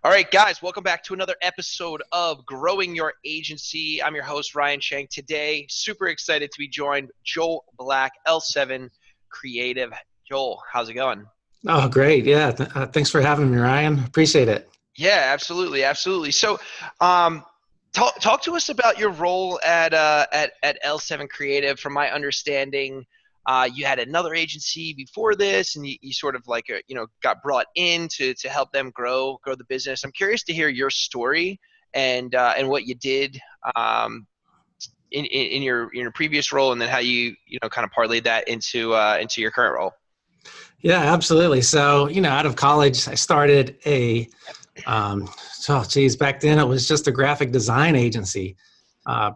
All right, guys, welcome back to another episode of Growing Your Agency. I'm your host, Ryan Shank. Today, super excited to be joined by Joel Black, L7 Creative. Joel, how's it going? Oh, great. Yeah. Thanks for having me, Ryan. Appreciate it. Yeah, absolutely, absolutely. So, um, talk to us about your role at L7 Creative. From my understanding, you had another agency before this, and you sort of like got brought in to help them grow the business. I'm curious to hear your story and what you did in your previous role, and then how you kind of parlayed that into your current role. Yeah, absolutely. So, out of college, I started back then it was just a graphic design agency,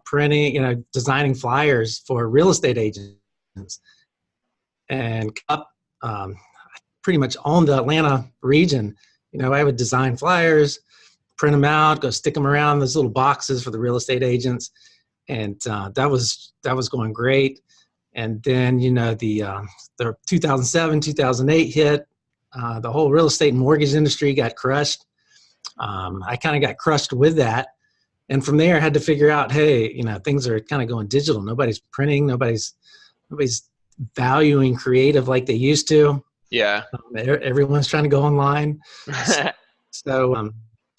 printing, designing flyers for real estate agents. And pretty much owned the Atlanta region. I would design flyers, print them out, go stick them around those little boxes for the real estate agents. And that was going great. And then, the 2007, 2008 hit, the whole real estate and mortgage industry got crushed. I kind of got crushed with that. And from there, I had to figure out, hey, things are kind of going digital. Nobody's printing. Nobody's valuing creative like they used to. Yeah. Everyone's trying to go online. So,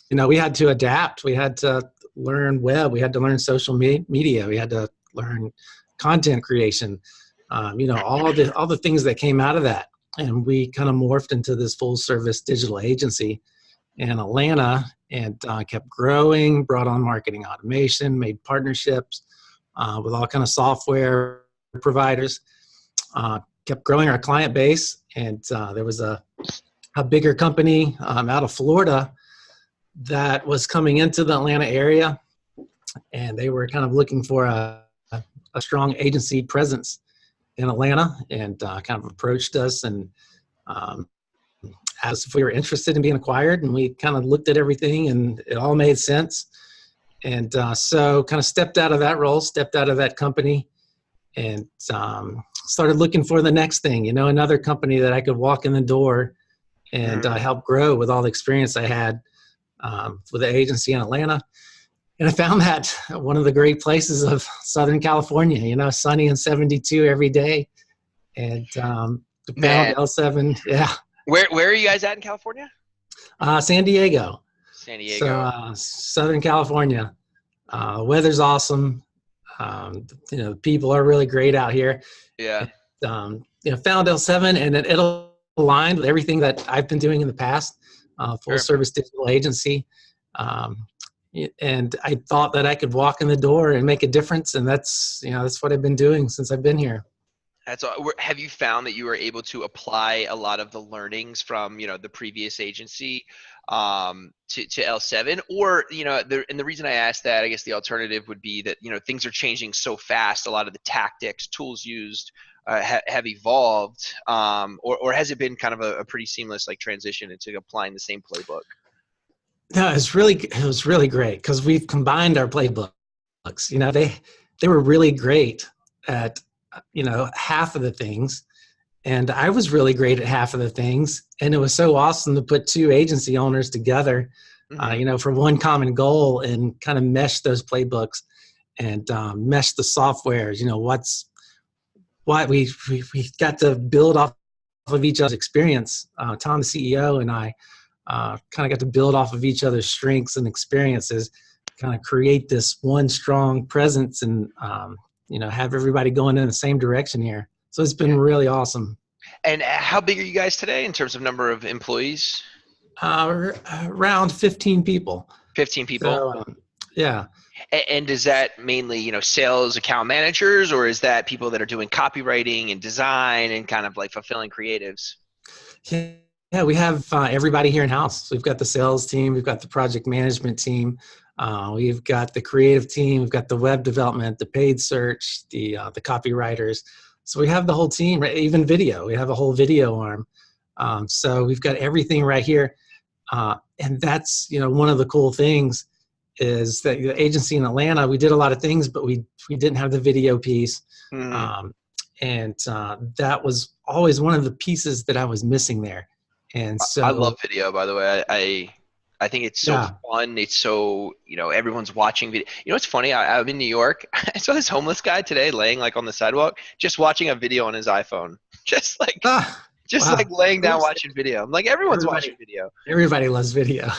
we had to adapt. We had to learn web. We had to learn social media. We had to learn content creation. All the things that came out of that. And we kind of morphed into this full service digital agency in Atlanta and kept growing, brought on marketing automation, made partnerships with all kind of software providers, kept growing our client base. And there was a bigger company out of Florida that was coming into the Atlanta area, and they were kind of looking for a strong agency presence in Atlanta, and kind of approached us and asked if we were interested in being acquired. And we kind of looked at everything, and it all made sense. And so kind of stepped out of that role, stepped out of that company, and started looking for the next thing, another company that I could walk in the door and help grow with all the experience I had with the agency in Atlanta. And I found that one of the great places of Southern California, sunny and 72 every day. And found L7. Yeah. Where are you guys at in California? San Diego. San Diego. So Southern California. Weather's awesome. The people are really great out here. Yeah. Found L7, and it'll align with everything that I've been doing in the past. Full service digital agency. And I thought that I could walk in the door and make a difference. And that's what I've been doing since I've been here. Have you found that you were able to apply a lot of the learnings from, the previous agency to L7? Or, and the reason I asked that, I guess the alternative would be that, things are changing so fast. A lot of the tactics, tools used have evolved. Or has it been kind of a pretty seamless transition into applying the same playbook? No, it was really great because we've combined our playbooks. They were really great at half of the things, and I was really great at half of the things. And it was so awesome to put two agency owners together, for one common goal, and kind of mesh those playbooks and mesh the softwares. What we got to build off of each other's experience. Tom, the CEO, and I kind of got to build off of each other's strengths and experiences, kind of create this one strong presence, and have everybody going in the same direction here. So it's been really awesome. And how big are you guys today in terms of number of employees? Around 15 people. 15 people? So, yeah. And is that mainly, sales account managers, or is that people that are doing copywriting and design and kind of fulfilling creatives? Yeah, we have everybody here in house. We've got the sales team, we've got the project management team, we've got the creative team, we've got the web development, the paid search, the copywriters. So we have the whole team, right? Even video. We have a whole video arm. So we've got everything right here. And that's, one of the cool things is that the agency in Atlanta, we did a lot of things, but we didn't have the video piece. And that was always one of the pieces that I was missing there. And so I love video, by the way. I think it's so Yeah. fun. It's so, everyone's watching video. You know, it's funny. I'm in New York. I saw this homeless guy today laying like on the sidewalk, just watching a video on his iPhone, just like, Ah, just like wow. laying Of down course, watching video. I'm like, everyone's watching everybody, video. everybody loves video.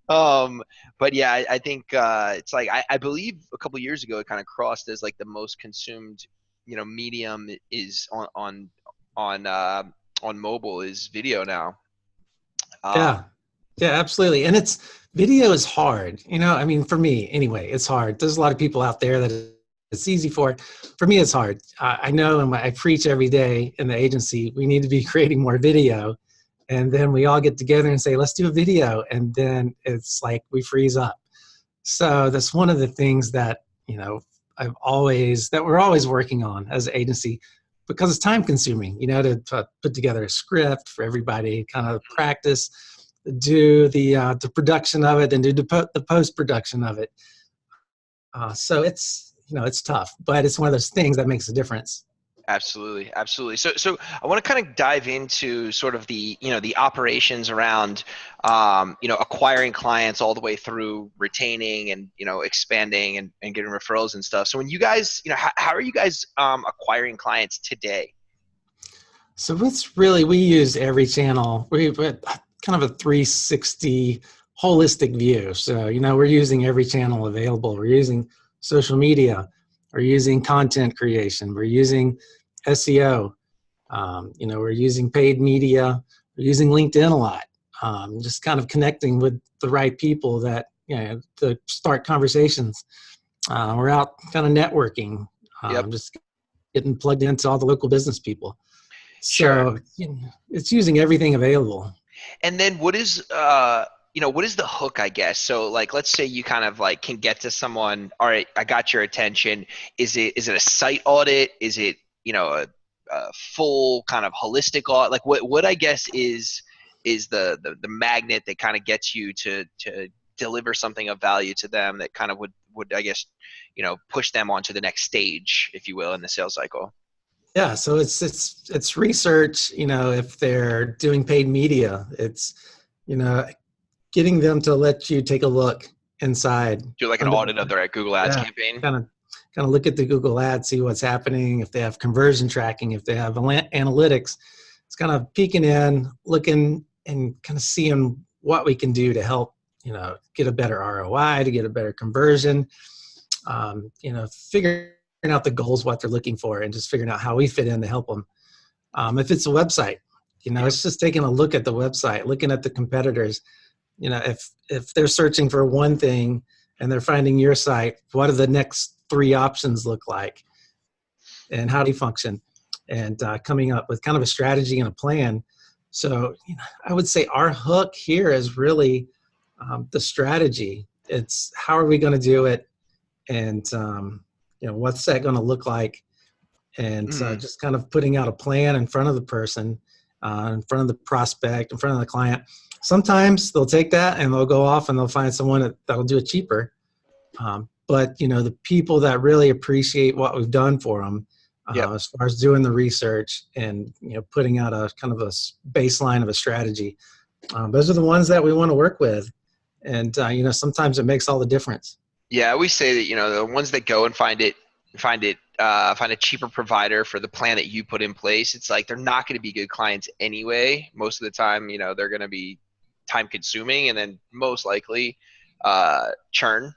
Um, but yeah, I think it's like I believe a couple years ago it kind of crossed as like the most consumed, medium is on uh, on mobile is video now. Um, Yeah. Yeah, absolutely. And video is hard. I mean, for me anyway, it's hard. There's a lot of people out there that it's easy for. For me, it's hard. I know, and I preach every day in the agency, we need to be creating more video. And then we all get together and say, let's do a video. And then it's like we freeze up. So that's one of the things that, that we're always working on as an agency, because it's time consuming, to put together a script for everybody, kind of practice, do the production of it, and do the post production of it. So it's tough, but it's one of those things that makes a difference. Absolutely, absolutely. So I want to kind of dive into sort of the operations around, acquiring clients all the way through retaining and, expanding and getting referrals and stuff. So when you guys, how are you guys acquiring clients today? So we use every channel. We've kind of a 360 holistic view. So, we're using every channel available. We're using social media. We're using content creation. We're using SEO. We're using paid media. We're using LinkedIn a lot. Just kind of connecting with the right people that, to start conversations. We're out kind of networking, Yep. just getting plugged into all the local business people. Sure. So it's using everything available. And then what is the hook, I guess? So like, let's say you kind of like can get to someone, all right, I got your attention. Is it a site audit? Is it, a full kind of holistic audit? Like what I guess is the magnet that kind of gets you to deliver something of value to them that kind of would I guess, push them onto the next stage, if you will, in the sales cycle. Yeah, so it's research. If they're doing paid media, it's you know getting them to let you take a look inside Do like an under audit of their Google Ads yeah, campaign. kind of look at the Google Ads, see what's happening. If they have conversion tracking, if they have analytics, it's kind of peeking in, looking, and kind of seeing what we can do to help get a better ROI, to get a better conversion. Figuring out the goals, what they're looking for, and just figuring out how we fit in to help them. If it's a website, Yep. it's just taking a look at the website, looking at the competitors. If they're searching for one thing and they're finding your site, what do the next three options look like, and how do you function, and coming up with kind of a strategy and a plan. So I would say our hook here is really the strategy. It's how are we going to do it, and what's that going to look like, and Mhm. just kind of putting out a plan in front of the person, in front of the prospect, in front of the client. Sometimes they'll take that and they'll go off and they'll find someone that'll do it cheaper. But the people that really appreciate what we've done for them, Yep. as far as doing the research and putting out a kind of a baseline of a strategy, those are the ones that we want to work with. And sometimes it makes all the difference. Yeah, I always say that the ones that go and find a cheaper provider for the plan that you put in place. It's like they're not going to be good clients anyway. Most of the time, they're going to be time consuming and then most likely churn.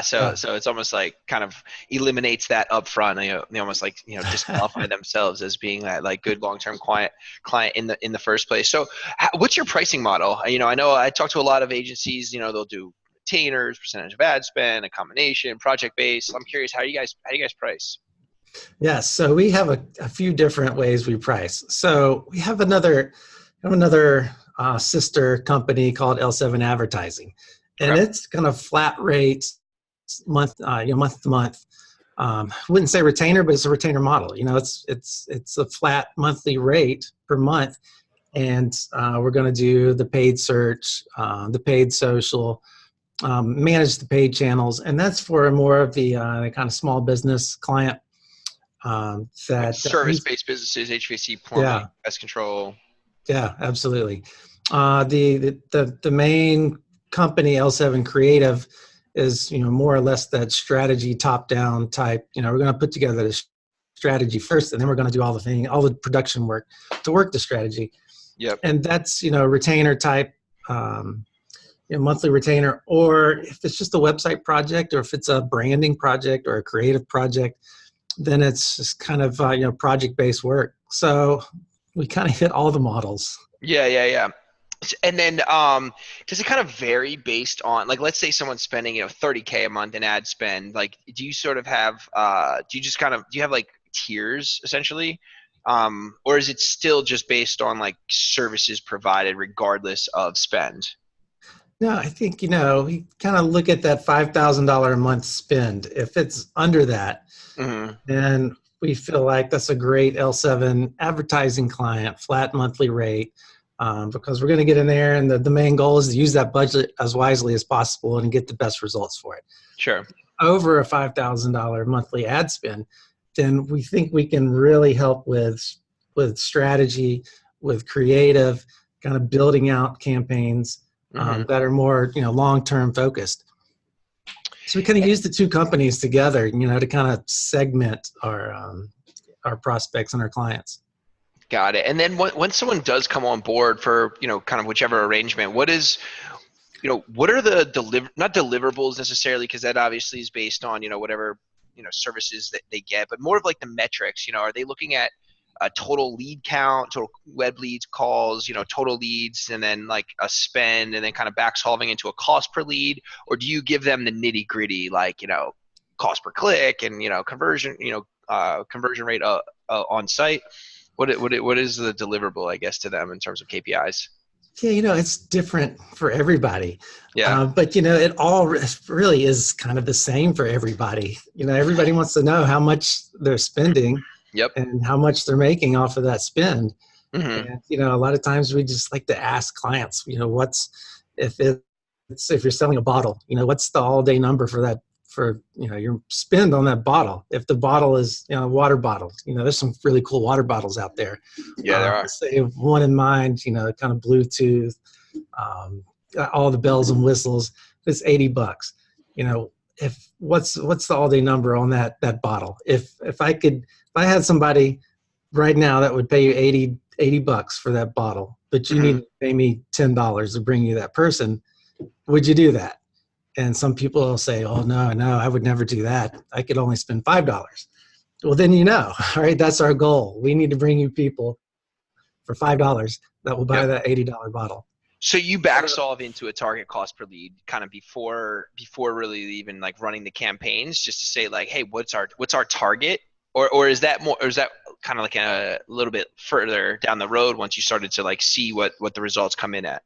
So Yeah. so it's almost like kind of eliminates that upfront. They almost like disqualify themselves as being that like good long-term client in the first place. So what's your pricing model? I know I talk to a lot of agencies. They'll do retainers, percentage of ad spend, a combination, project based. I'm curious how do you guys price? Yes. So we have a few different ways we price. So we have another sister company called L7 Advertising, and Okay. it's kind of flat rates month to month. I wouldn't say retainer, but it's a retainer model. It's a flat monthly rate per month, and we're going to do the paid search, the paid social, manage the paid channels, and that's for more of the kind of small business client Like that needs. service-based businesses, HVAC, plumbing, Yeah, pest control. yeah, absolutely. The main company, L7 Creative, is more or less that strategy top down type. We're going to put together this strategy first, and then we're going to do all the production work to work the strategy. Yep. And that's retainer type, monthly retainer, or if it's just a website project, or if it's a branding project or a creative project, then it's just kind of project based work. So we kind of hit all the models. Yeah. And then does it kind of vary based on, like, let's say someone's spending, $30K a month in ad spend, like, do you sort of have do you have like tiers essentially, or is it still just based on like services provided regardless of spend? No, I think we kind of look at that $5,000 a month spend. If it's under that, Mm-hmm. then we feel like that's a great L7 advertising client, flat monthly rate. Because we're going to get in there, and the main goal is to use that budget as wisely as possible and get the best results for it. Sure. Over a $5,000 monthly ad spend, then we think we can really help with strategy, with creative, kind of building out campaigns that are more long-term focused. So we kind of use the two companies together, to kind of segment our prospects and our clients. Got it. And then when someone does come on board for, kind of whichever arrangement, what are the not deliverables necessarily, because that obviously is based on, whatever, services that they get, but more of like the metrics, are they looking at a total lead count, total web leads, calls, total leads, and then like a spend, and then kind of back solving into a cost per lead? Or do you give them the nitty gritty, like, cost per click and, conversion, conversion rate on site? What is the deliverable, I guess, to them in terms of KPIs? Yeah, it's different for everybody. Yeah. But, it all really is kind of the same for everybody. Everybody wants to know how much they're spending. Yep. And how much they're making off of that spend. Mm-hmm. And, a lot of times we just like to ask clients, if you're selling a bottle, what's the all day number for that, for your spend on that bottle? If the bottle is water bottle, there's some really cool water bottles out there. Yeah, there are. Say one in mind, kind of Bluetooth, got all the bells and whistles. It's $80. If what's the all day number on that bottle? If I had somebody right now that would pay you $80 for that bottle, but you need to pay me $10 to bring you that person, would you do that? And some people will say, oh, no, I would never do that. I could only spend $5. Well, then all right, that's our goal. We need to bring you people for $5 that will buy that $80 bottle. So you back solve into a target cost per lead kind of before really even like running the campaigns, just to say like, hey, what's our target? Or is that kind of like a little bit further down the road once you started to like see what the results come in at?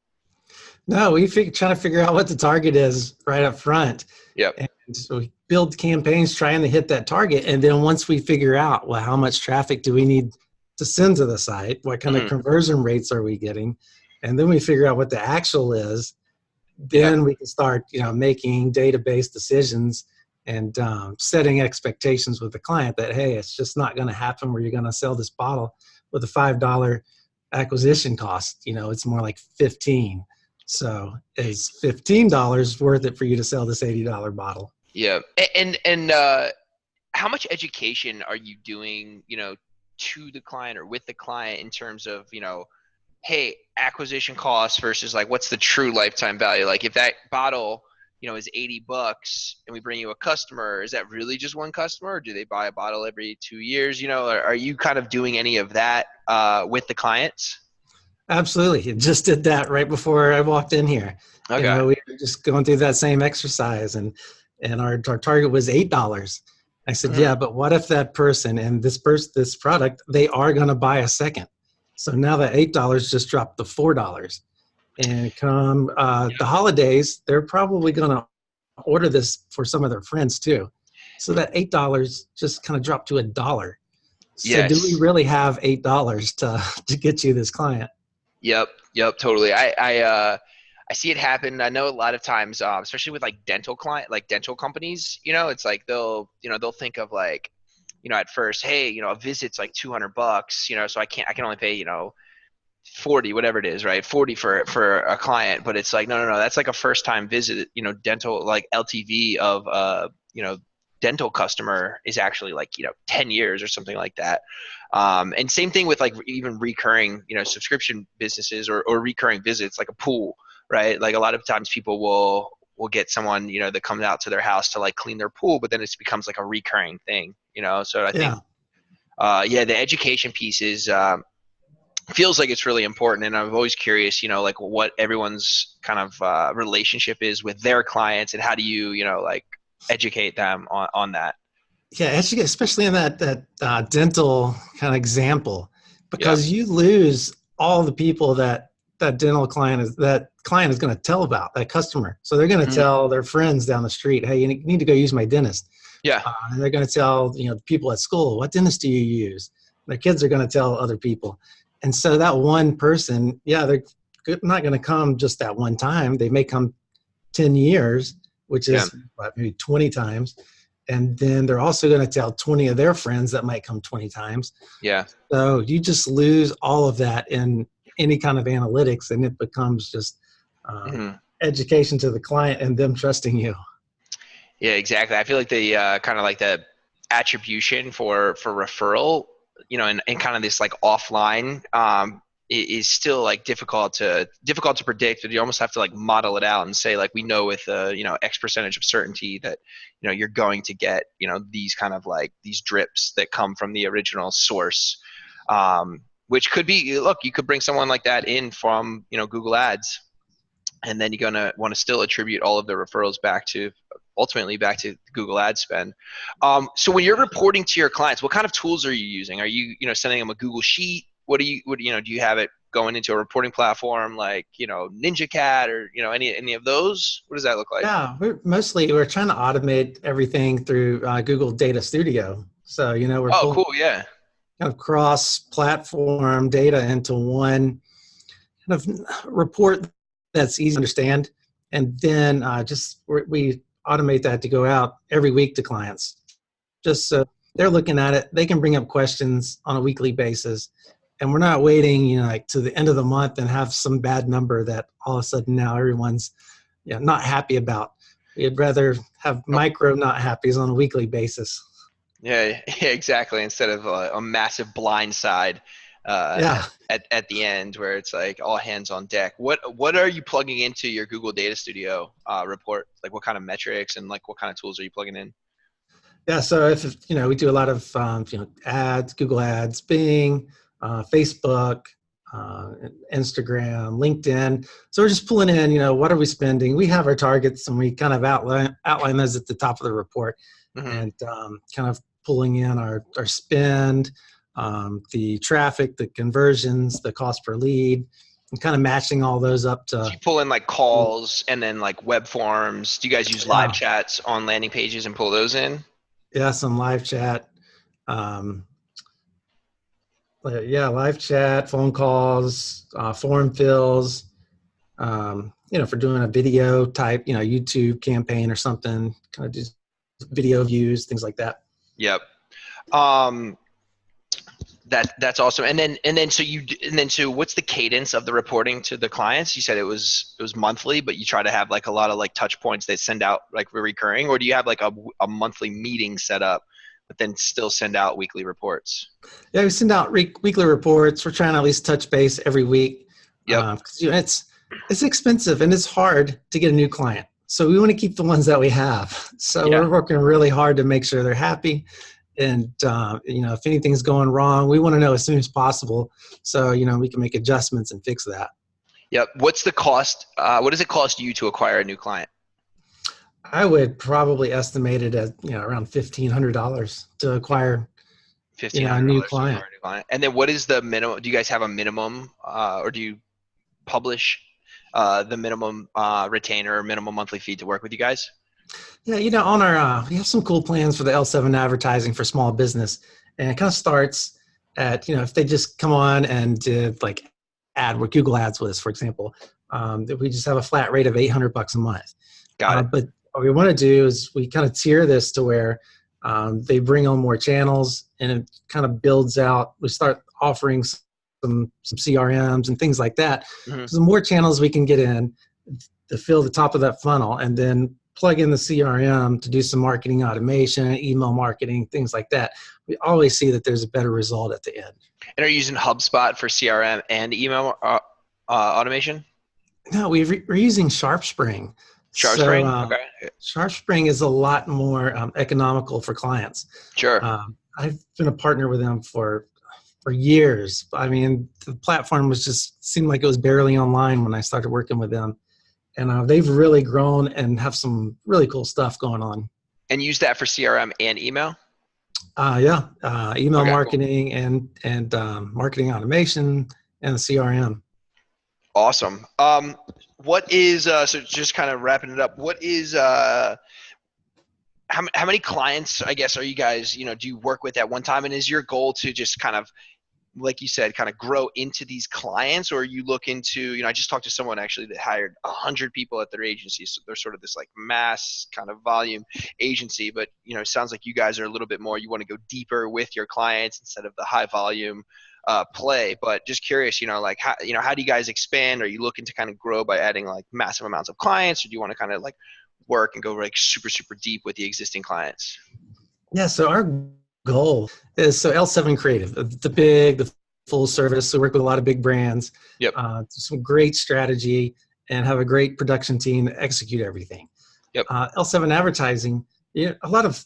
No, we trying to figure out what the target is right up front. Yep. And so we build campaigns trying to hit that target. And then once we figure out, well, how much traffic do we need to send to the site? What kind of conversion rates are we getting? And then we figure out what the actual is. Then we can start, making database decisions and setting expectations with the client that, hey, it's just not going to happen where you're going to sell this bottle with a $5 acquisition cost. It's more like $15. So is $15 worth it for you to sell this $80 bottle? Yeah. And how much education are you doing, to the client or with the client in terms of, hey, acquisition costs versus like what's the true lifetime value? Like if that bottle, is $80 and we bring you a customer, is that really just one customer, or do they buy a bottle every 2 years? Are you kind of doing any of that with the clients? Absolutely. Just did that right before I walked in here. Okay. We were just going through that same exercise, and our target was $8. I said, yeah, but what if that person and this product, they are going to buy a second. So now that $8 just dropped to $4. And come the holidays, they're probably going to order this for some of their friends too. So that $8 just kind of dropped to $1. So Yes. do we really have $8 to get you this client? Yep, totally. I see it happen. I know a lot of times, especially with like dental companies, it's like they'll think of like, at first, hey, a visit's like $200, so I can only pay, 40, whatever it is, right? 40 for a client, but it's like, no, that's like a first time visit, dental, like LTV of, dental customer is actually like, 10 years or something like that. And same thing with like even recurring, subscription businesses or recurring visits, like a pool, right? Like a lot of times people will get someone, that comes out to their house to like clean their pool, but then it becomes like a recurring thing, so I think, the education piece is, feels like it's really important. And I'm always curious, like what everyone's kind of relationship is with their clients and how do you, like educate them on that. Yeah, especially in that dental kind of example, Yeah. because you lose all the people that client is going to tell about, that customer. So they're going to tell their friends down the street, hey, you need to go use my dentist. Yeah. And they're going to tell people at school, what dentist do you use? Their kids are going to tell other people. And so that one person, they're not going to come just that one time. They may come 10 years, which is maybe 20 times. And then they're also going to tell 20 of their friends that might come 20 times. Yeah. So you just lose all of that in any kind of analytics, and it becomes just education to the client and them trusting you. Yeah, exactly. I feel like the kind of like the attribution for referral, and kind of this like offline is still like difficult to predict, but you almost have to like model it out and say like, we know with X percentage of certainty that you're going to get these kind of like these drips that come from the original source, which could be, look, you could bring someone like that in from Google Ads, and then you're going to want to still attribute all of the referrals ultimately back to Google ad spend. So when you're reporting to your clients, what kind of tools are you using? Are you, sending them a Google Sheet? Do you have it going into a reporting platform like, NinjaCat or, any of those? What does that look like? Yeah, we're trying to automate everything through Google Data Studio. So, we're pulling cool. Yeah. kind of cross-platform data into one kind of report that's easy to understand. And then we automate that to go out every week to clients. Just so they're looking at it, they can bring up questions on a weekly basis. And we're not waiting, like to the end of the month and have some bad number that all of a sudden now everyone's not happy about. We'd rather have micro not happies on a weekly basis. Yeah, exactly. Instead of a massive blind side at the end where it's like all hands on deck. What are you plugging into your Google Data Studio report? Like what kind of metrics and like what kind of tools are you plugging in? Yeah, so if we do a lot of ads, Google Ads, Bing, Facebook, Instagram, LinkedIn. So we're just pulling in, what are we spending? We have our targets and we kind of outline those at the top of the report, and kind of pulling in our spend, the traffic, the conversions, the cost per lead, and kind of matching all those up to. So you pull in like calls and then like web forms. Do you guys use live chats on landing pages and pull those in? Yeah, some live chat. Live chat, phone calls, form fills, for doing a video type, YouTube campaign or something, kind of just video views, things like that. Yep. That's awesome. And then so what's the cadence of the reporting to the clients? You said it was monthly, but you try to have like a lot of like touch points that send out like recurring, or do you have like a monthly meeting set up, but then still send out weekly reports? Yeah, we send out weekly reports. We're trying to at least touch base every week. Yep. Because it's expensive and it's hard to get a new client. So we want to keep the ones that we have. So we're working really hard to make sure they're happy. And, if anything's going wrong, we want to know as soon as possible. So, we can make adjustments and fix that. Yep. What's the cost? What does it cost you to acquire a new client? I would probably estimate it at, around $1,500 to acquire a new client. And then what is the minimum? Do you guys have a minimum or do you publish the minimum retainer or minimum monthly fee to work with you guys? Yeah, on our we have some cool plans for the L7 advertising for small business, and it kind of starts at if they just come on and did like ad with Google Ads with us, for example, we just have a flat rate of $800 a month. Got it. But what we want to do is we kind of tier this to where they bring on more channels, and it kind of builds out. We start offering some CRMs and things like that. Mm-hmm. So the more channels we can get in to fill the top of that funnel, and then plug in the CRM to do some marketing automation, email marketing, things like that, we always see that there's a better result at the end. And are you using HubSpot for CRM and email automation? No, we're using SharpSpring. SharpSpring? Okay. SharpSpring is a lot more economical for clients. Sure. I've been a partner with them for years. I mean, the platform seemed like it was barely online when I started working with them. And they've really grown and have some really cool stuff going on. And use that for CRM and email? Email Okay, marketing cool. and marketing automation and the CRM. Awesome. What is so just kind of wrapping it up? What is how many clients, I guess, are you guys, do you work with at one time? And is your goal to just kind of, like you said, kind of grow into these clients, or are you looking to, I just talked to someone actually that hired 100 people at their agency. So they're sort of this like mass kind of volume agency, but it sounds like you guys are a little bit more, you want to go deeper with your clients instead of the high volume play. But just curious, like how do you guys expand? Are you looking to kind of grow by adding like massive amounts of clients, or do you want to kind of like work and go like super, super deep with the existing clients? Yeah. So our goal is L7 Creative, the full service. We work with a lot of big brands. Yep. Some great strategy and have a great production team to execute everything. Yep. L7 Advertising, a lot of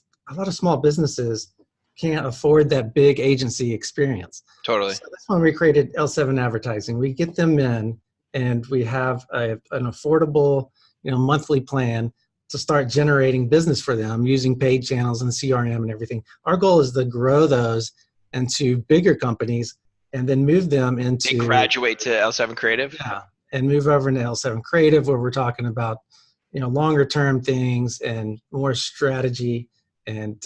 small businesses can't afford that big agency experience. Totally. So that's when we created L7 Advertising. We get them in, and we have an affordable, monthly plan to start generating business for them using paid channels and CRM and everything. Our goal is to grow those into bigger companies and then move them into— They graduate to L7 Creative? Yeah, and move over into L7 Creative, where we're talking about, longer term things and more strategy and,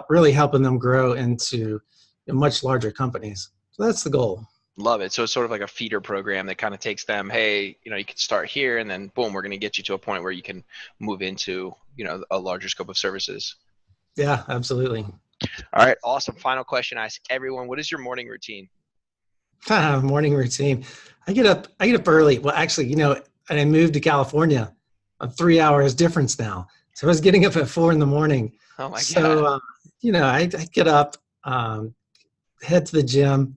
really helping them grow into much larger companies. So that's the goal. Love it. So it's sort of like a feeder program that kind of takes them, hey, you can start here, and then boom, we're going to get you to a point where you can move into, a larger scope of services. Yeah, absolutely. All right. Awesome. Final question I ask everyone. What is your morning routine? Morning routine. I get up early. Well, actually, I moved to California. I'm 3 hours difference now. So I was getting up at 4 a.m. Oh my God. So, I get up, head to the gym,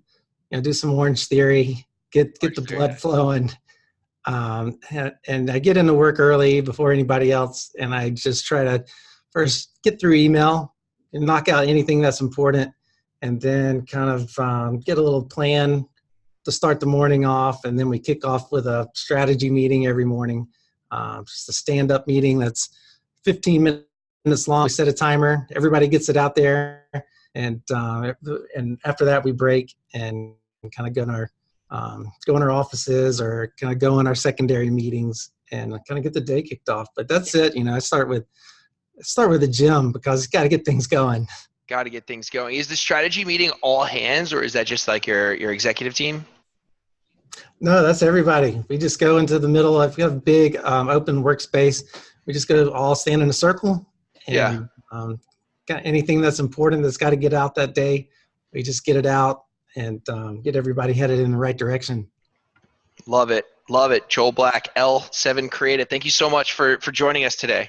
do some Orange Theory, get the blood flowing. And I get into work early before anybody else. And I just try to first get through email and knock out anything that's important. And then kind of get a little plan to start the morning off. And then we kick off with a strategy meeting every morning. Just a stand-up meeting that's 15 minutes long. We set a timer. Everybody gets it out there. And after that, we break and kind of go in our offices, or kind of go in our secondary meetings and kind of get the day kicked off. But that's it. I start with the gym because it's got to get things going. Got to get things going. Is the strategy meeting all hands, or is that just like your executive team? No, that's everybody. We just go into the middle. If we have a big open workspace, we just go all stand in a circle. And, got anything that's important that's got to get out that day, we just get it out and get everybody headed in the right direction. Love it. Love it. Joel Black, L7 Creative. Thank you so much for joining us today.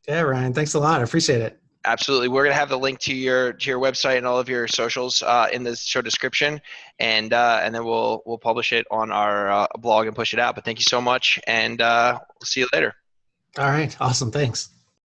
Yeah, Ryan. Thanks a lot. I appreciate it. Absolutely. We're going to have the link to your website and all of your socials in the show description, and then we'll publish it on our blog and push it out. But thank you so much, and we'll see you later. All right. Awesome. Thanks.